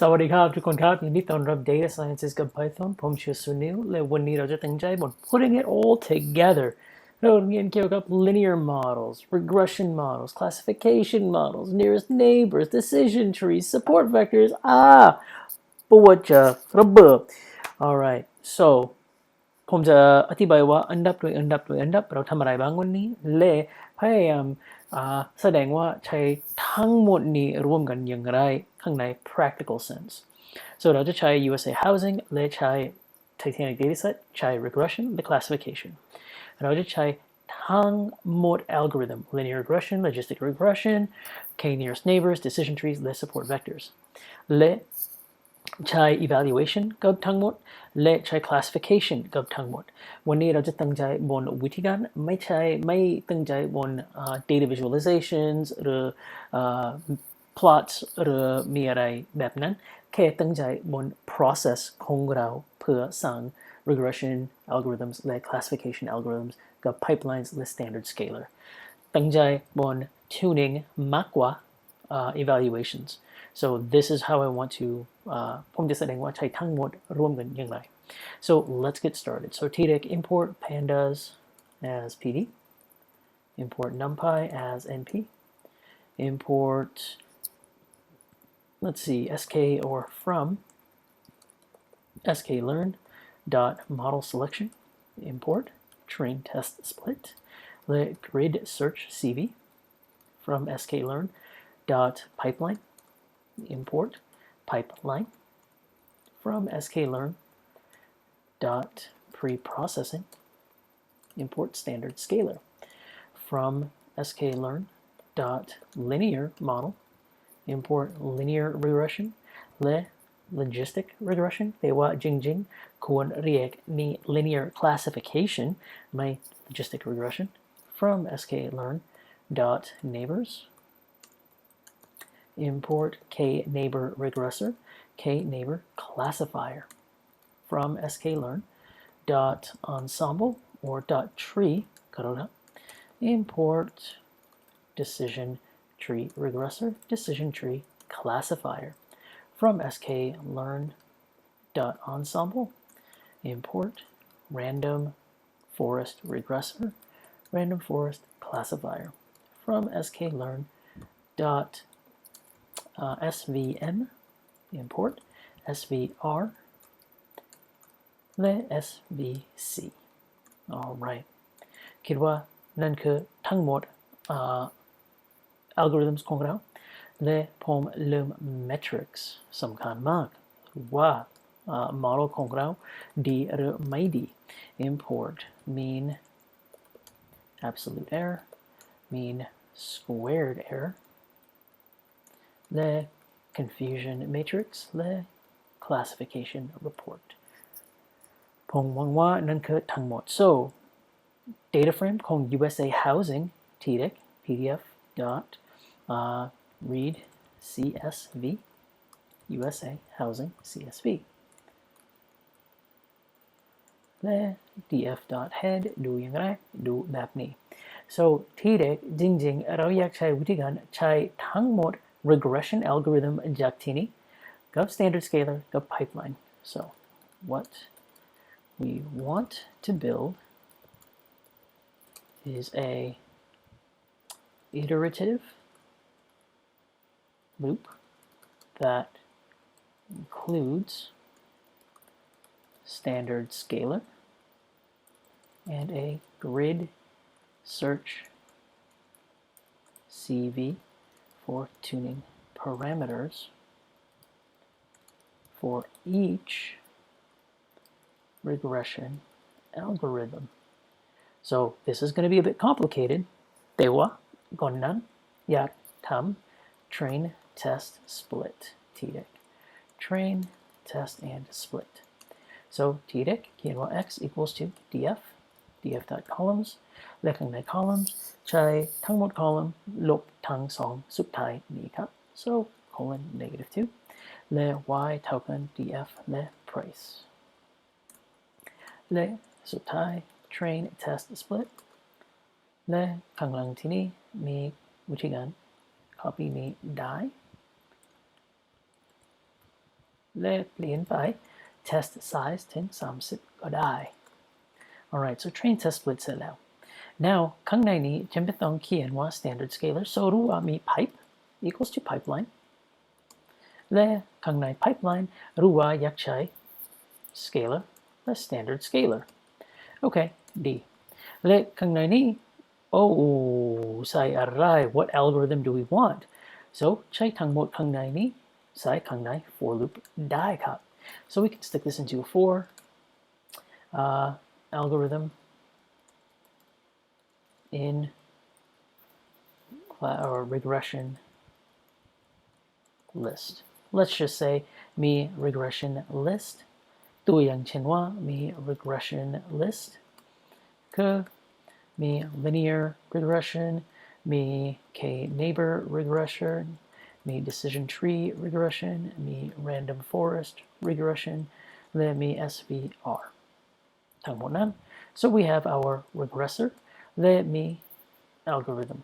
สวัสดีครับทุกคนครับยินดีต้อนรับ Data Sciences กับ Python ผมชื่อสุนิลและวันนี้เราจะตั้งใจบน putting it all together เราเรียนเกี่ยวกับ linear models regression models classification models nearest neighbors decision trees support vectorsปวดจะระเบิด alright so ผมจะอธิบายว่าอันดับเราทำอะไรบ้างวันนี้และพยายามแสดงว่าใช้ทั้งหมดนี้รวมกันอย่างไรข้างใน practical sense so เราจะใช้ USA housing และใช้ Titanic dataset ใช้ regression และ classification เราจะใช้ทั้งหมด algorithm linear regression logistic regression k nearest neighbors decision trees และ support vectors และใช้ evaluation กับทั้งหมดและใช้ classification กับทั้งหมดวันนี้เราจะตั้งใจบนวิธีการไม่ตั้งใจบนdata visualizations หรือ plots หรือมีอะไรแบบนั้นแค่ตั้งใจบน process ของเราเพื่อสร้าง regression algorithms และ classification algorithms กับ pipelines และ standard scalar ตั้งใจบน tuning มากกว่าevaluations so this is how I want to ผมจะแสดงว่าใช้ทั้งหมดร่วมกันอย่างไร so let's get started so TDEC import pandas as PD import numpy as NP import let's see sk or from sklearn dot model selection import train test split let grid search cv from sklearn dot pipeline import pipeline from sklearn dot preprocessing import standard scalar from sklearn dot linear model import linear regression และ logistic regression แต่ว่าจริงๆควรเรียกนี่ linear classification ไม่ logistic regression from sklearn dot neighbors import k-neighbor regressor k-neighbor classifier from sklearn dot ensemble or dot tree import decision tree regressor decision tree classifier from sklearn dot ensemble import random forest regressor random forest classifier from sklearn dot svm import svr และ svc alright คิดว่านั่นคือทั้งหมดalgorithms ของเราและผมลืม metrics สำคัญมากว่าmodel ของเราดีหรือไม่ดี import mean absolute error mean squared error และ confusion matrix และ classification report ผมหวังว่านั่นคือทั้งหมด so data frame ของ USA housing TDEC pdf dot read csv USA housing csv และ df dot head ดูอย่างไรดูแบบนี้ so TDEC จริงๆเราอยากใช้วิธีการใช้ทั้งหมด regression algorithm จากที่นี้กับ standard scalar กับ pipeline so what we want to build is a iterative loop that includes standard scalar and a grid search CV for tuning parameters for each regression algorithm. So this is going to be a bit complicated. แต่ว่าก่อนนั้นอยากทำ train test split TDEC train test and split so TDEC เขียนว่า x equals to df dot columns และข้างใน columns ใช้ทั้งหมด column ลบทั้งสองสุดท้ายนี้ครับ so colon negative 2และ y เท่ากัน df และ price และสุดท้าย train test split และข้างหลังที่นี่มีวิธีการ copy นี้ได้ และเปลี่ยนไป test size ถึง30ก็ได้ alright so train test split เสร็จแล้ว now ข้างในนี้จำเป็นต้องเขียนว่า standard scalar so รู้ว่ามี pipe equals to pipeline และข้างใน pipeline รู้ว่าอยากใช้ scalar และ standard scalar โอเคดีและข้างในนี้ใส่อะไร what algorithm do we want so ใช้ทั้งหมดข้างในนี้ใส่ข้างใน for loop ได้ครับ so we can stick this into a for algorithm in or regression list let's just say มี regression list ตัวอย่างเช่นว่ามี regression list คือมี linear regression มี k-neighbor regression มี decision tree regression มี random forest regression และมี SVR ทั้งหมดนั้น so we have our regressor และมี algorithm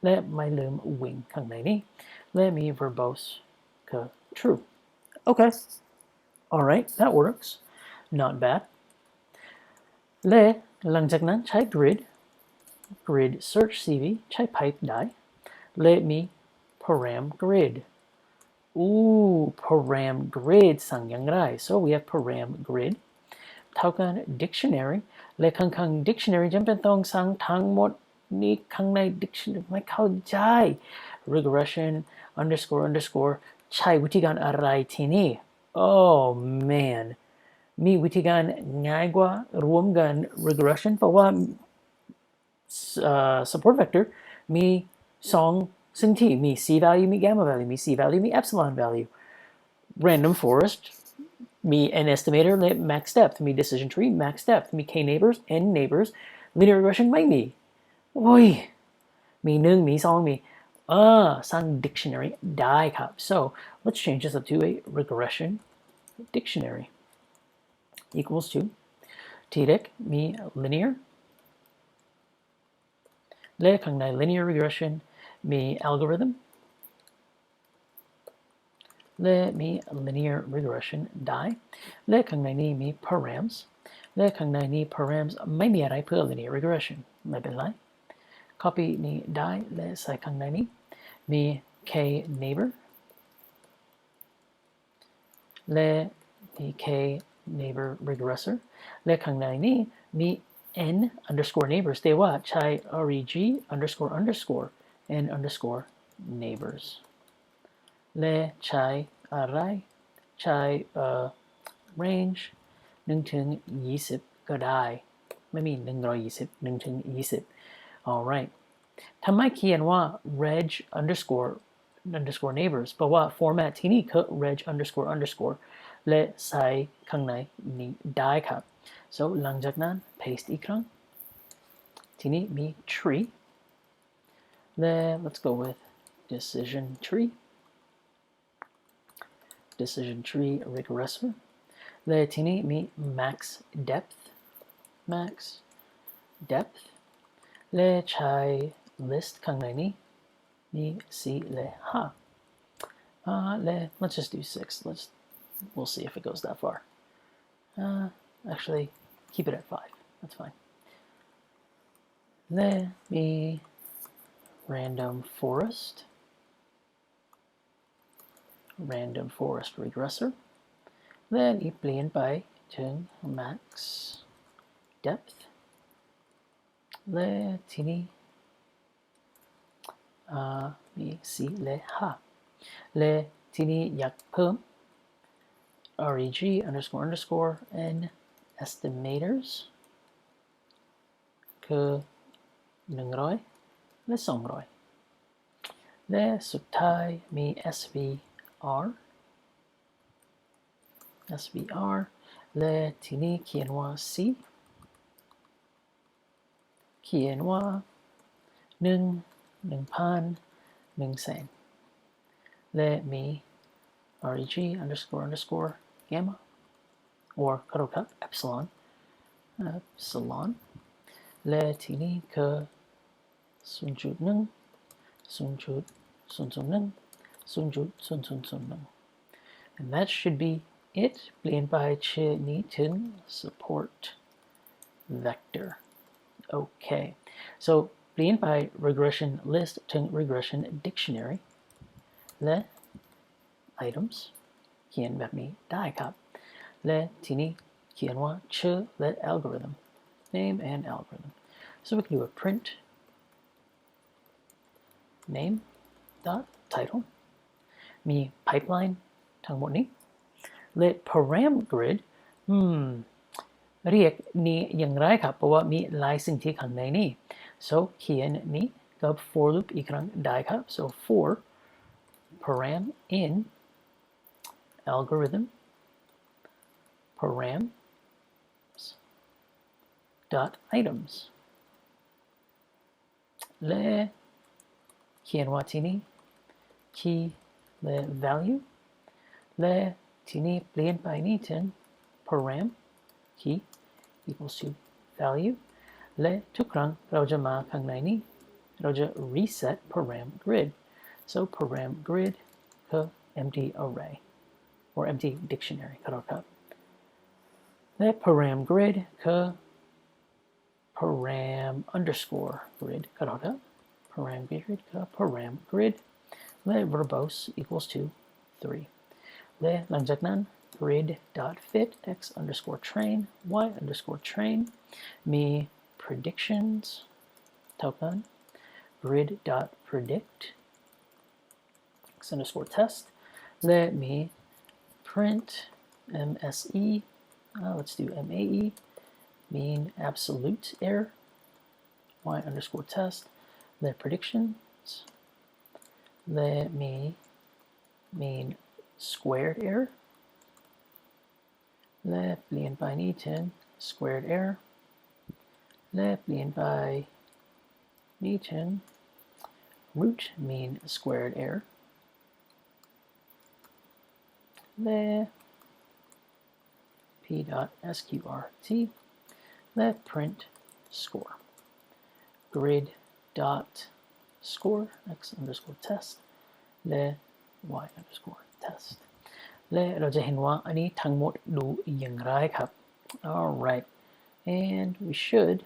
และไม่ลืม wing ข้างในนี้และมี verbose คือ true okay alright that works not bad และหลังจากนั้นใช้ grid search CV ใช้ pipe ได้และมี param grid param grid สั่งอย่างไร so we have param grid เท่ากัน dictionary และข้างๆ dictionary จำเป็นต้องสั่งทั้งหมดนี่ข้างใน dictionary ไม่เข้าใจ regression underscore ใช้วิธีการอะไรที่นี่ oh man มีวิธีการง่ายกว่ารวมกัน regression เพราะว่าsupport vector มี2สิ่งที่มี c value มี gamma value มี c value มี epsilon value random forest มี n estimator และ max depth มี decision tree max depth มี k neighbors n neighbors linear regression ไม่มีโอ้ยมี1มี2มีสร้าง dictionary ได้ครับ so let's change this up to a regression dictionary equals to tdic มี linear และข้างใน linear regression มี algorithm และมี linear regression ได้และข้างในนี้มี params และข้างในนี้ params ไม่มีอะไรเพื่อ linear regression ไม่เป็นไร copy นี้ได้และใส่ข้างในนี้มี k neighbor และมี k neighbor regressor และข้างในนี้มี n underscore neighbors แต่ว่าใช้ reg underscore n underscore neighbors และใช้อะไรใช้ range 1 ถึง 20ก็ได้ไม่มี120 1 ถึง 20 alright ทำไมเขียนว่า reg underscore neighbors เพราะว่า format ที่นี่คือ reg underscore และใส่ข้างในนี้ได้ครับ so หลังจากนั้น paste อีกครั้งทีนี้มี tree และ let's go with decision tree regressor และทีนี้มี max depth และใช้ list ข้างในนี้มี 4 และ 5 และ let's just do 6 we'll see if it goes that far actually keep it at 5 that's fine และมี random forest regressor และอีกเปลี่ยนไปถึง max depth และทีนี้มี 4 และ 5 และทีนี้อยากเพิ่ม reg underscore n estimators คือ100และ200และสุดท้ายมี SVR และทีนี้เขียนว่า C เขียนว่า1,000 100,000และมี reg underscore gamma or ขอโทษครับ epsilon และทีนี้คือ 0.1 0.001 0.0001 and that should be it เปลี่ยนไปชื่อนี้ถึง support vector okay so เปลี่ยนไป regression list ถึง regression dictionary และ items เขียนแบบนี้ได้ครับและทีนี้เขียนว่าชื่อและ algorithm name and algorithm so we can do a print name dot title มี pipeline ทั้งหมดนี้และ param grid เรียกนี้อย่างไรครับเพราะว่ามีหลายสิ่งที่ข้างในนี้ so เขียนนี้กับ for loop อีกครั้งได้ครับ so for param in algorithm params dot items และเขียนว่าที่นี้ key และ value และที่นี้เปลี่ยนไปนี้ถึง param key equals to value และทุกครั้งเราจะมาข้างในนี้เราจะ reset param grid so param grid คือ empty array or empty dictionary ครับและ param grid คือ param underscore grid ครับ param grid คือ param grid และ verbose equals to 3 และหลังจากนั้น grid dot fit x underscore train y underscore train มี predictions เท่ากัน grid dot predict x underscore test และมี print mse let's do MAE mean absolute error y underscore test the predictions let me mean squared error let เปลี่ยนไปนี้ถึง squared error let เปลี่ยนไปนี้ถึง root mean squared error let p.sqrt let print score grid dot score x underscore test let y underscore test และเราจะเห็นว่าอันนี้ทั้งหมดดูอย่างไรครับ alright and we should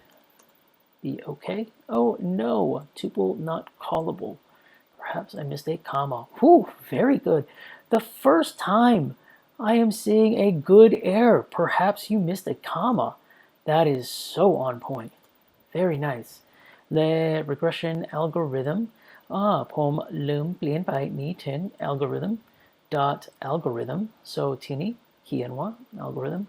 be okay oh no tuple not callable perhaps I missed a comma whew very good the first time I am seeing a good error. Perhaps you missed a comma. That is so on point. Very nice. The regression algorithm. ผมลืมเปลี่ยนไปนี้ถึง algorithm dot algorithm. So ทีนี้เขียนว่า algorithm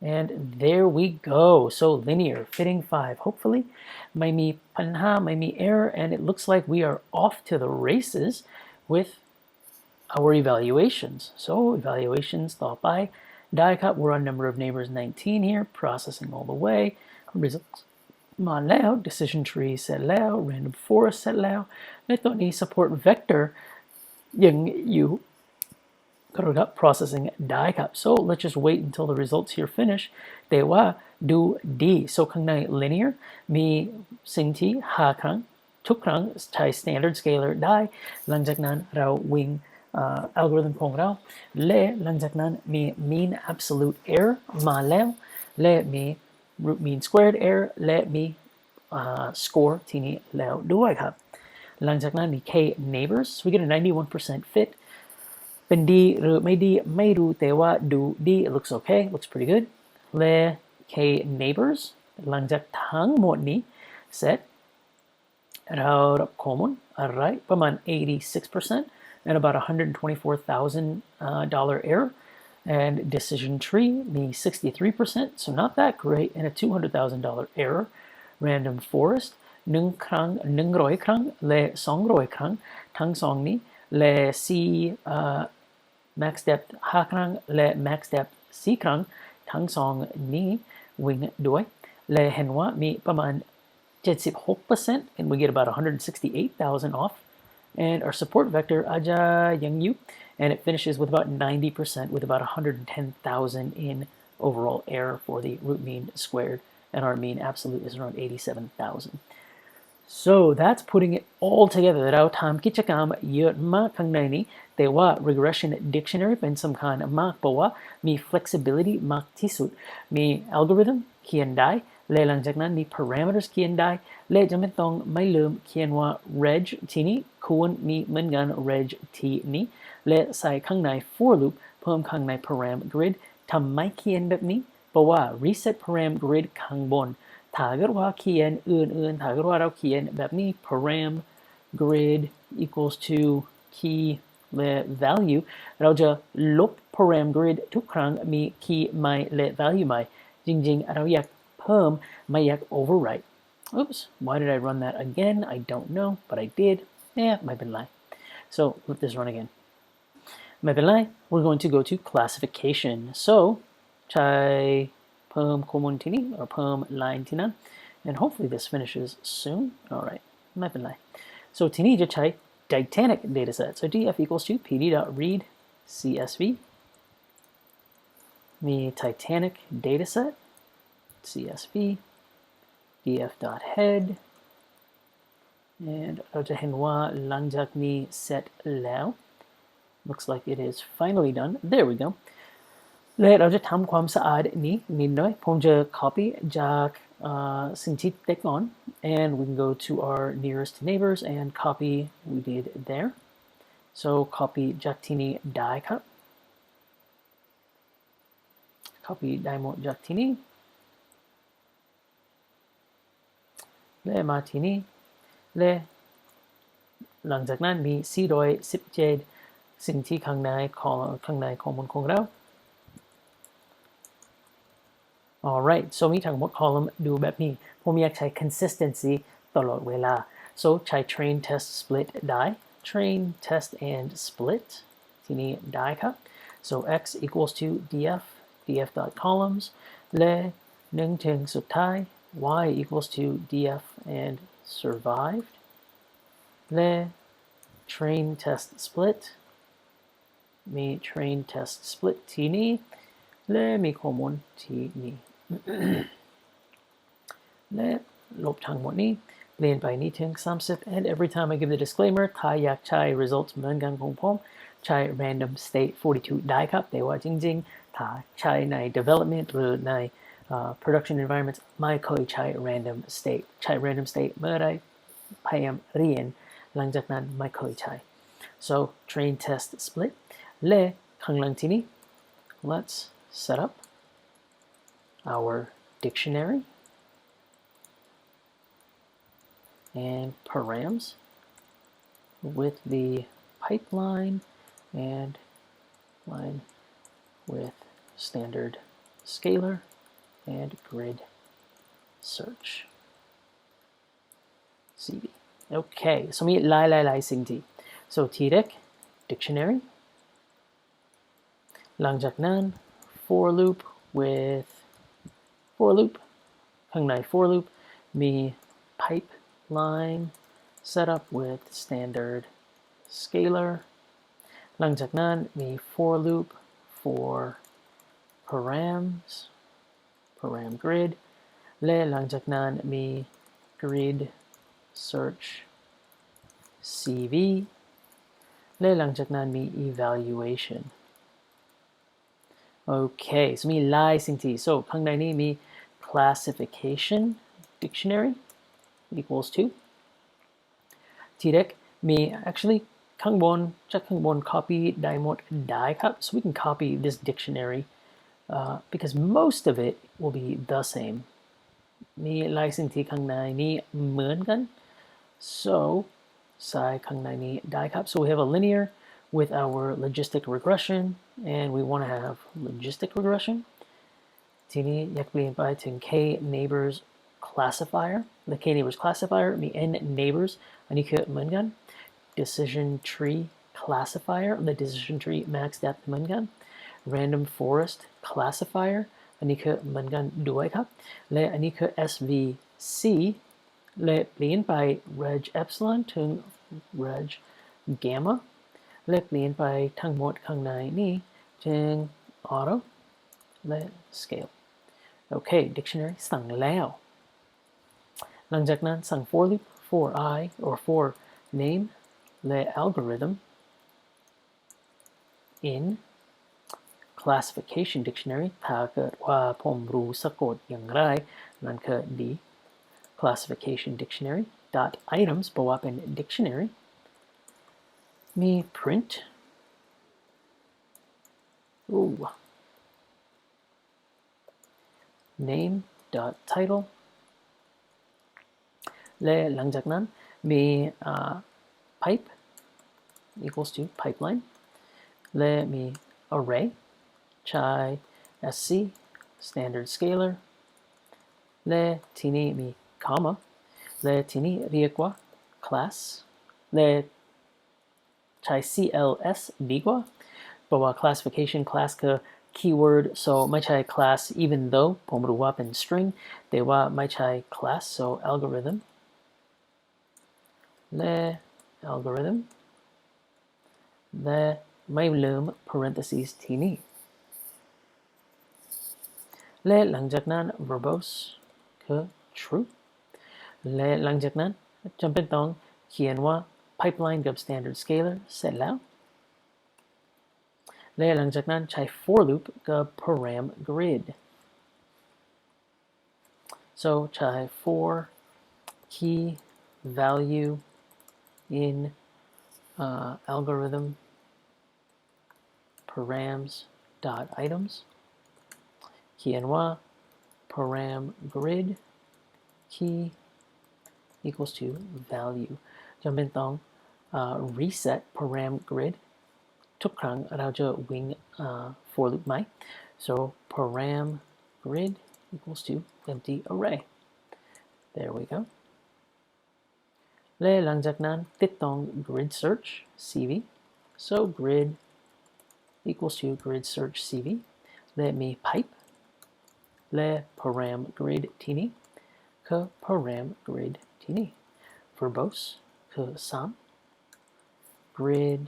and there we go so linear fitting 5 hopefully ไม่มีปัญหาไม่มี error and it looks like we are off to the races with our evaluations so evaluations ต่อไปได้ครับ we're on number of neighbors 19 here processing all the way results มาแล้ว decision tree เสร็จแล้ว random forest เสร็จแล้วและตัวนี้ support vector ยังอยู่processing ได้ครับ so let's just wait until the results here finish แต่ว่าดูดี so ข้างใน linear มีสิ่งที่5ครั้งทุกครั้งใช้ standard scalar ได้หลังจากนั้นเราวิ่งalgorithm ของเราและหลังจากนั้นมี mean absolute error มาแล้วและมี root mean squared error และมีscore ที่นี้แล้วด้วยครับหลังจากนั้นมี k neighbors so we get a 91% fitเป็นดีหรือไม่ดีไม่รู้แต่ว่าดูดี it looks okay looks pretty good และ k neighbors หลังจากทั้งหมดนี้เสร็จเรารับข้อมูลอะไรประมาณ 86% and about $124,000 error and decision tree มี 63% so not that great and a $200,000 error random forest 1 ครั้ง 100 ครั้งและ200 ครั้งทั้งสองนี้และ C max depth 5 ครั้งและ max depth 4 ครั้งทั้งสองนี้วิ่งด้วยและเห็นว่ามีประมาณ 76% and we get about 168,000 off and our support vector อาจจะยังอยู่ and it finishes with about 90% with about 110,000 in overall error for the root mean squared and our mean absolute is around 87,000 so that's putting it all together เราทำกิจกรรมเยอะมากข้างในนี้แต่ว่า regression dictionary เป็นสำคัญมากเพราะว่ามี flexibility มากที่สุดมี algorithm เขียนได้และหลังจากนั้นมี parameters เขียนได้และจำเป็นต้องไม่ลืมเขียนว่า reg ที่นี้ควรมีเหมือนกัน reg ที่นี้และใส่ข้างใน for loop เพิ่มข้างใน param grid ทำไมเขียนแบบนี้เพราะว่า reset param grid ข้างบนถ้าเกิดว่าเขียนอื่นๆถ้าเกิดว่าเราเขียนแบบนี้ param grid equals to key และ value เราจะลบ param grid ทุกครั้งมี key ใหม่และ value ใหม่จริงๆเราอยากเพิ่มไม่อยาก overwrite oops why did I run that again I don't know but I didไม่เป็นไร so let this run again ไม่เป็นไร we're going to go to classification so ใช้เพิ่มข้อมูลที่นี่ or เพิ่ม line ที่นั้น and hopefully this finishes soon alright ไม่เป็นไร so ที่นี่จะใช้ Titanic dataset so df equals to pd.read csv มี Titanic dataset csv df.head and เราจะเห็นว่าหลังจากนี้ set แล้ว looks like it is finally done there we go และเราจะทำความสะอาดนี้นิดหน่อยผมจะ copy จากสิ่งที่เต็กก่อน and we can go to our nearest neighbors and copy we did there so copy จากที่นี้ได้ครับ copy ได้หมดจากที่นี้และมาที่นี่และหลังจากนั้นมี417สิ่งที่ข้างในข้อมูลของเรา alright so มีทั้งหมด column ดูแบบนี้ผมอยากใช้ consistency ตลอดเวลา so ใช้ train test split ได้ train test and split ที่นี่ได้ครับ so x equals to df.columns และ1ถึงสุดท้ายy equals to df and survived และ train test split มี train test split ที่นี้และมีข้อมูลที่นี้ และลบทั้งหมดนี้เปลี่ยนไปนี้ถึง30 and every time I give the disclaimer ถ้าอยากใช้ results เหมือนกันของผมใช้ random state 42ได้ครับแต่ว่าจริงๆถ้าใช้ใน development หรือในproduction environments ไม่เคยใช้ random state ใช้ random state เมื่อไรพยายามเรียนหลังจากนั้นไม่เคยใช้ so train test split และข้างหลังที่นี้ let's set up our dictionary and params with the pipeline and line with standard scalar and grid search cv okay so มีหลายสิ่งที่ so ที่แรก dictionary หลังจากนั้น for loop with for loop ข้างใน for loop มี pipeline set up with standard scalar หลังจากนั้นมี for loop for params param grid และหลังจากนั้นมี grid search cv และหลังจากนั้นมี evaluation okay so มีหลายสิ่งที่ so ข้างในนี้มี classification dictionary equals to ที่แรกมี actually ข้างบนจากข้างบน copy ได้หมดได้ครับ so we can copy this dictionary because most of it will be the same มีหลายสิ่งที่ข้างในนี้เหมือนกัน so ใส่ข้างในนี้ได้ครับ so we have a linear with our logistic regression and we want to have logistic regression ทีนี้อยากเปลี่ยนไปถึง k neighbors classifier และ k neighbors classifier มี n neighbors อันนี้คือเหมือนกัน decision tree classifier และ decision tree max depth เหมือนกัน random forest classifier อันนี้คือเหมือนกันด้วยครับและอันนี้คือ svc และเปลี่ยนไป reg epsilon ถึง reg gamma และเปลี่ยนไปทั้งหมดข้างในนี้ถึง auto และ scale โอเค dictionary สั่งแล้วหลังจากนั้นสั่ง for loop for I or for name และ algorithm in classification dictionary ถ้าเกิดว่าผมรู้สะกดอย่างไรนั่นคือดี classification dictionary dot items แปลว่าเป็น dictionary มี print name dot title และหลังจากนั้นมี pipe equals to pipeline และมี array ใช้ sc standard scalar และที่นี่มี comma และที่นี่เรียกว่า class และใช้ cls ดีกว่าเพราะว่า classification class คือ keyword so ไม่ใช่ class even though ผมรู้ว่าเป็น string แต่ว่าไม่ใช่ class so algorithm และ algorithm และไม่ลืม parentheses ที่นี่และหลังจากนั้น verbose คือ true และหลังจากนั้นจำเป็นต้องเขียนว่า pipeline กับ standard scalar เสร็จแล้วและหลังจากนั้นใช้ for loop กับ param grid so ใช้ for key value in algorithm params dot items เขียนว่า param grid key equals to value จำเป็นต้องreset param grid ทุกครั้งเราจะวิ่งfor loop ใหม่ so param grid equals to empty array there we go และหลังจากนั้นติดต้อง grid search cv so grid equals to grid search cv และมี pipe และ param grid ที่นี่คือ param grid ที่นี่ verbose คือ3 grid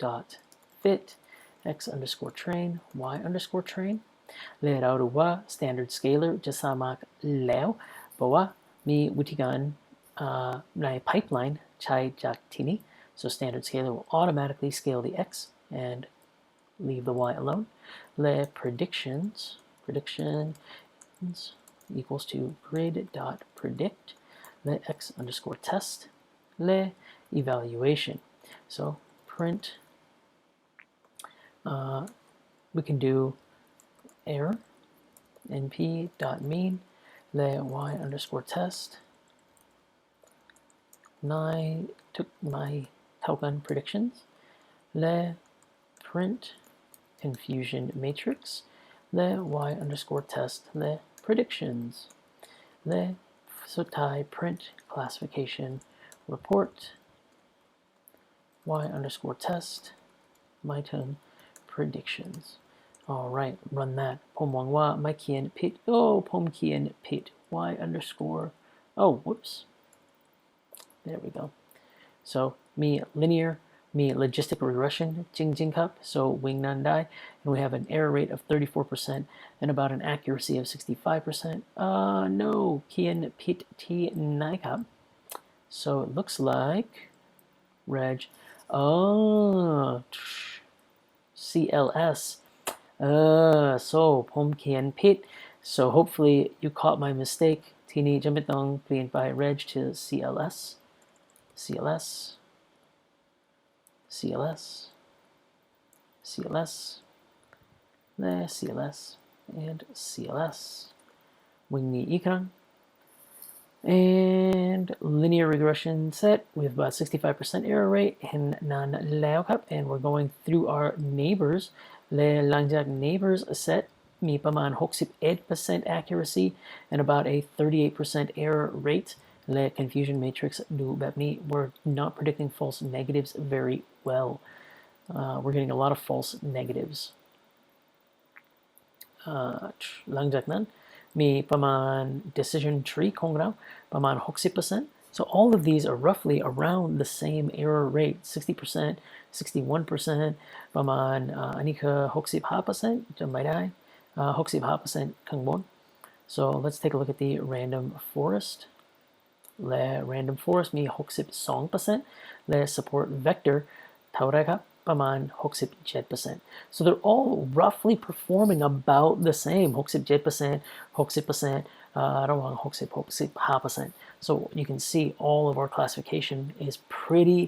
dot fit x underscore train y underscore train และเรารู้ว่า standard scalar จะสามารถแล้วเพราะว่ามีวิธีการใน pipeline ใช้จากที่นี้ so standard scalar will automatically scale the x and leave the y alone และ predictions equals to grid dot predict และ x underscore test และ evaluation so print we can do error np dot mean และ y underscore test 9 took my เท่ากัน predictions และ print confusion matrix และ y underscore test และ predictions และสุดท้าย print classification report y underscore test my turn predictions alright run that ผมหวังว่าไม่เขียนผิดผมเขียนผิด y underscore whoops there we go so มี linear มี logistic regression จริงๆครับ so วิ่งนั้นได้ and we have an error rate of 34% and about an accuracy of 65% no เขียนผิดที่ไหนครับ so it looks like reg CLS so ผมเขียนผิด so hopefully you caught my mistake ทีนี้จะไม่ต้องเปลี่ยนไป reg to CLSและ CLS and CLS วิ่งนี้อีกครั้ง and linear regression set with about 65% error rate and none แล้วครับ and we're going through our neighbors และหลังจาก neighbors set มีประมาณ 61% accuracy and about a 38% error rate และ confusion matrix ดูแบบนี้ we're not predicting false negatives very well we're getting a lot of false negatives หลังจากนั้นมีประมาณ decision tree ของเราประมาณ 60% so all of these are roughly around the same error rate 60% 61% ประมาณอันนี้คือ 65% จำไม่ได้65% ข้างบน so let's take a look at the random forest และ random forest มี 62% และ support vector เท่าไรครับประมาณ 67% so they're all roughly performing about the same 67% 60% ระหว่าง60-65% so you can see all of our classification is pretty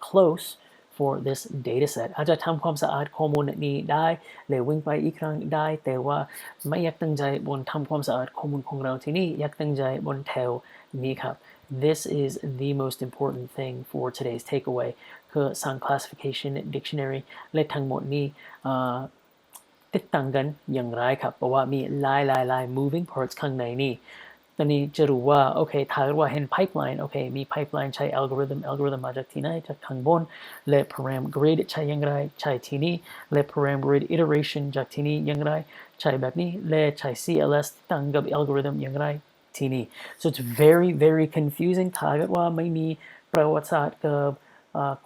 close for this data set อาจจะทำความสะอาดข้อมูลนี้ได้หรือวิ่งไปอีกครั้งได้แต่ว่าไม่อยากตั้งใจบนทำความสะอาดข้อมูลของเราที่นี่อยากตั้งใจบนแถวนี้ครับ This is the most important thing for today's takeaway คือสร้าง classification dictionary และทั้งหมดนี้ติดตั้งกันอย่างไรครับเพราะว่ามีหลาย moving parts ข้างในนี้ตอนนี้จะรู้ว่าโอเคถ้าเกิดว่าเห็น pipeline โอเคมี pipeline ใช้ algorithm มาจากที่ไหนจากข้างบนและ param grid ใช้อย่างไรใช้ที่นี่และ param grid iteration จากที่นี่อย่างไรใช้แบบนี้และใช้ CLS ตั้งกับ algorithm อย่างไรที่นี่ so it's very confusing ถ้าเกิดว่าไม่มีประวัติศาสตร์กับ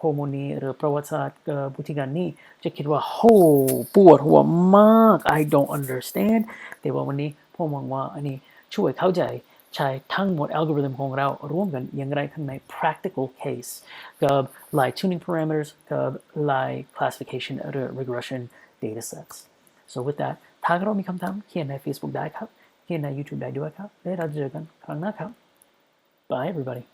ข้อมูลนี้หรือประวัติศาสตร์กับวิธีการนี้จะคิดว่าโหปวดหัวมาก I don't understand แต่ว่าวันนี้ผมหวังว่าอันนี้ช่วยเข้าใจใช้ทั้งหมดอัลกอริทึมของเราร่วมกันอย่างไรข้างใน practical case กับหลาย tuning parameters กับหลาย classification หรือ regression data sets so with that ถ้าเรามีคำถามเขียนใน Facebook ได้ครับเขียนใน YouTube ได้ด้วยครับและเราจะเจอกันครั้งหน้าครับ Bye everybody